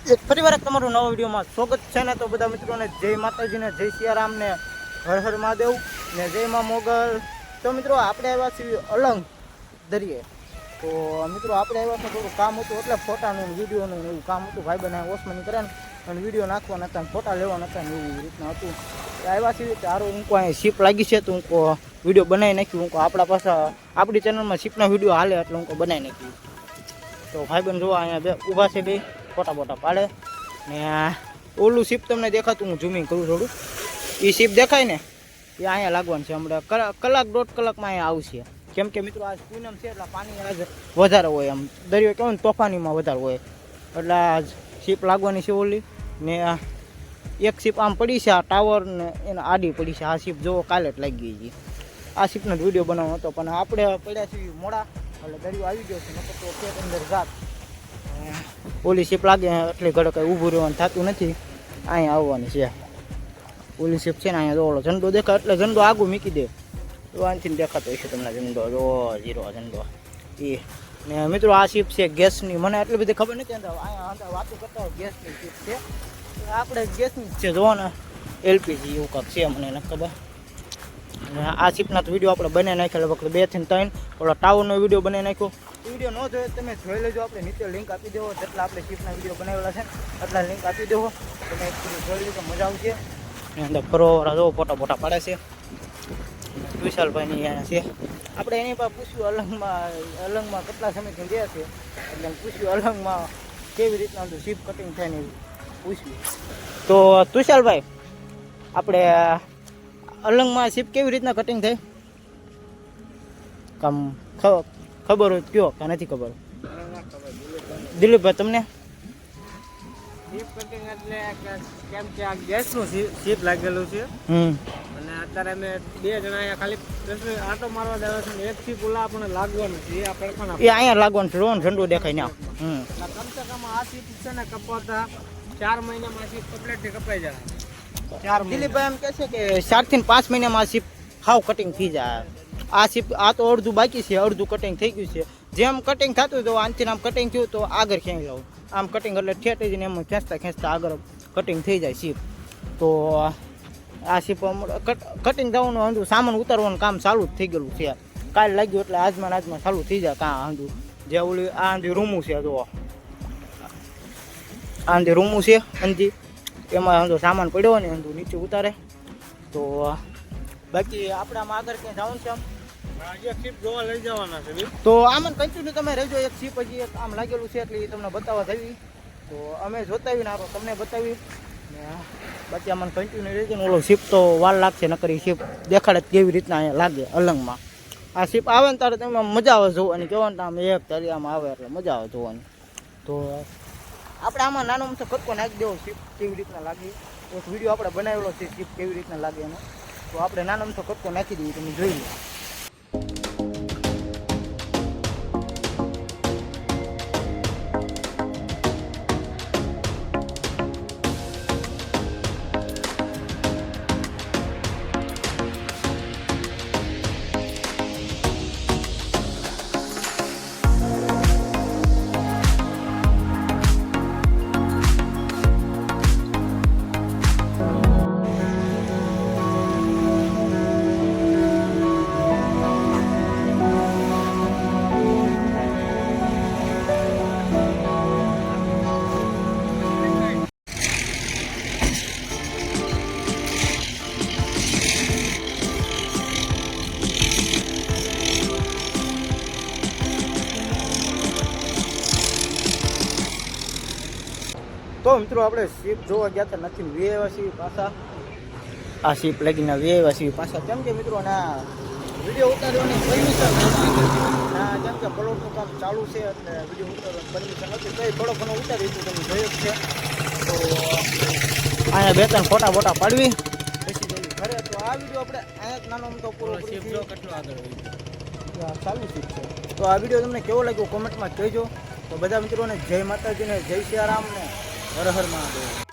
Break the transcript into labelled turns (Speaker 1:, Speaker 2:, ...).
Speaker 1: ફરીવાર એક તમારું નવા વિડીયોમાં સ્વાગત છે ને. તો બધા મિત્રોને જય માતાજીને, જય સિયારામ ને હર હર મહાદેવ ને જય મા મોગલ. તો મિત્રો આપણે આવ્યા છીએ અલંગ દરિયે. તો મિત્રો આપણે આવ્યા તો થોડું કામ હતું, એટલે ફોટાનું વિડીયોનું એવું કામ હતું. ભાઈ બનાવે ઓસમાની કરે ને અને વિડીયો નાખવાના હતા, ફોટા લેવાના હતા ને એવી રીતના હતું. આવ્યા છીએ તારું ઊંકો અહીંયા શીપ લાગી છે, તો ઊંકો વિડીયો બનાવી નાખ્યું. ઊંકો આપણા પાસે આપણી ચેનલમાં શીપના વિડીયો હાલે એટલે ઊંકો બનાવી નાખ્યું. તો ભાઈબંધ જોવા અહીંયા બે ઊભા છે, બે ફોટા બોટા પાડે ને. ઓલું શીપ તમને દેખાતું હું ઝૂમિંગ કરું થોડું. એ શીપ દેખાય ને એ અહીંયા લાગવાનું છે. હમણાં કલાક દોઢ કલાકમાં અહીંયા આવશે. કેમ કે મિત્રો આજ પૂનમ છે એટલે પાણી આજ વધારે હોય, આમ દરિયો કહેવાય ને તોફાનીમાં વધારે હોય એટલે આજ શીપ લાગવાની છે ઓલી. ને એક શીપ આમ પડી છે, આ ટાવર ને એને આડી પડી છે. આ શીપ જોવો કાલે જ લાગી ગઈ છે. આ શીપનો જ વિડીયો બનાવવાનો હતો, પણ આપણે પડ્યા છીએ મોડા એટલે દરિયો આવી ગયો છે. નકર તો ખેત અંદર જાત ઓલી શીપ લાગે એટલે ઘરે કંઈ ઊભું રહેવાનું થતું નથી. અહીંયા આવવાની છે ઓલી શીપ છે ને. અહીંયા ઓલો ઝંડો દેખાય એટલે ઝંડો આગું મૂકી દે તો આનથી દેખાતો હશે તમને ઝંડો. જો ઝીરો ઝંડો એ. ને મિત્રો આ શીપ છે ગેસની. મને એટલી બધી ખબર નથી. અહીંયા અંદર વાતો કરતા હોય ગેસની શીપ છે. આપણે ગેસની જ છે જોવાના, એલપીજી એવું કાંક છે, મને નથી ખબર. આ શીપના તો વિડીયો આપણે બનાવી નાખ્યો લગભગ 2 થી 3. ઓલો ટાવરનો વિડીયો બનાવી નાખ્યો. વિડીયો ન જોયો તમે જોઈ લેજો. આપણે નીચે લિંક આપી દેવો, જેટલા આપણે શીપના વિડીયો બનાવેલા છે એટલા લિંક આપી દેવો. તમે જોઈ લેજો, મજા આવશે. અંદર ફરવા જો ફોટા ફોટા પાડે છે વિશાલભાઈની અહીંયા છે. આપણે એની પાસે પૂછ્યું અલંગમાં કેટલા સમયથી ગયા છે એટલે પૂછ્યું અલંગમાં કેવી રીતના શીપ કટિંગ થાય ને પૂછ્યું. તો તુષાલભાઈ આપણે અલંગમાં શીપ કેવી રીતના કટિંગ થાય કામ ખબર હોય કયો કે નથી ખબર? દિલીપભાઈ તમને?
Speaker 2: શીપ કટિંગ એટલે કેમ કે આ ગેસનું શીપ લાગેલું છે અને અત્યારે અમે 2 જણા અહીંયા ખાલી આટો મારવા દેવા છે. એક શીપ ઓલા આપણે લાગવાનું છે, એ આપણે
Speaker 1: એ અહીંયા લાગવાનું છે. રોન ઠંડુ દેખાય ને.
Speaker 2: કમસે કમ આ શીપ છે ને કપાતા 4 મહિનામાં શીપ કમ્પ્લીટલી કપાઈ જાય.
Speaker 1: દિલીપભાઈ એમ કહે છે કે 4 થી 5 મહિનામાં શીપ હાવ કટિંગ થઈ જાય. આ શીપ આ તો અડધું બાકી છે, અડધું કટિંગ થઈ ગયું છે. જેમ કટિંગ થતું તો આનથી આમ કટિંગ થયું તો આગળ ખેંચી લઉં. આમ કટિંગ એટલે ઠેઠ જઈને એમ ખેંચતા આગળ કટિંગ થઈ જાય શીપ. તો આ શીપ કટિંગ થવાનું હંધુ સામાન ઉતારવાનું કામ ચાલુ જ થઈ ગયેલું છે. કાલે લાગ્યું એટલે આજમાં ચાલુ થઈ જાય કાં હંધુ. જે ઓલી આ હંધી રૂમું છે, જો આ હંધી રૂમું છે હંધી, એમાં હંધો સામાન પડ્યો ને હંધુ નીચે ઉતારે. તો બાકી આપણે આમાં આગળ ક્યાંય જવાનું છે? આમ
Speaker 2: શીપ જોવા લઈ જવાના છે.
Speaker 1: તો આમાં કન્ટિન્યુ તમે રહેજો. એક શીપ હજી એક આમ લાગેલું છે એટલે એ તમને બતાવવા જવી. તો અમે જોતાવી ને આપણે તમને બતાવી ને બાકી આમાં કન્ટિન્યુ રહેજો ને. ઓલો શીપ તો વાર લાગશે, નકર એ શીપ દેખાડે કેવી રીતના અહીંયા લાગે અલંગમાં. આ શીપ આવે ને ત્યારે તમે મજા આવે જોવાની, કહેવાનું આમ એક તળિયામાં આવે એટલે મજા આવે જોવાની. તો આપણે આમાં નાનો મોટો કટકો નાખી દેવો શીપ કેવી રીતના લાગે. એક વિડીયો આપણે બનાવેલો છે શીપ કેવી રીતના લાગે એનો. તો આપણે નાનો મોટો કટકો નાખી દઈએ, તમે જોઈ લો. તો મિત્રો આપણે શીપ જોવા ગયા હતા નથી વેવા છીએ પાછા. આ શીપ લાગીને વેવા છીએ પાછા. કેમ કે મિત્રો ના વિડીયો ઉતારવાની પરમિશન ના, કેમ કે પ્લોટનું કામ ચાલુ છે એટલે વિડીયો ઉતારવાની પરમિશન નથી. કંઈ થોડો ઘણો ઉતારી દીધું, તમે જોયું છે. તો અહીંયા 2-3 ફોટા બોટા પાડવી પછી જઈએ ઘરે. તો આ વિડીયો આપણે અહીંયા નાનો મોટો પૂરો શીપ જો કેટલો આગળ ચાલુ શીપ છે. તો આ વિડીયો તમને કેવો લાગ્યો કોમેન્ટમાં કહેજો. તો બધા મિત્રોને જય માતાજીને, જય સિયારામ ને હર હર મહાદેવ.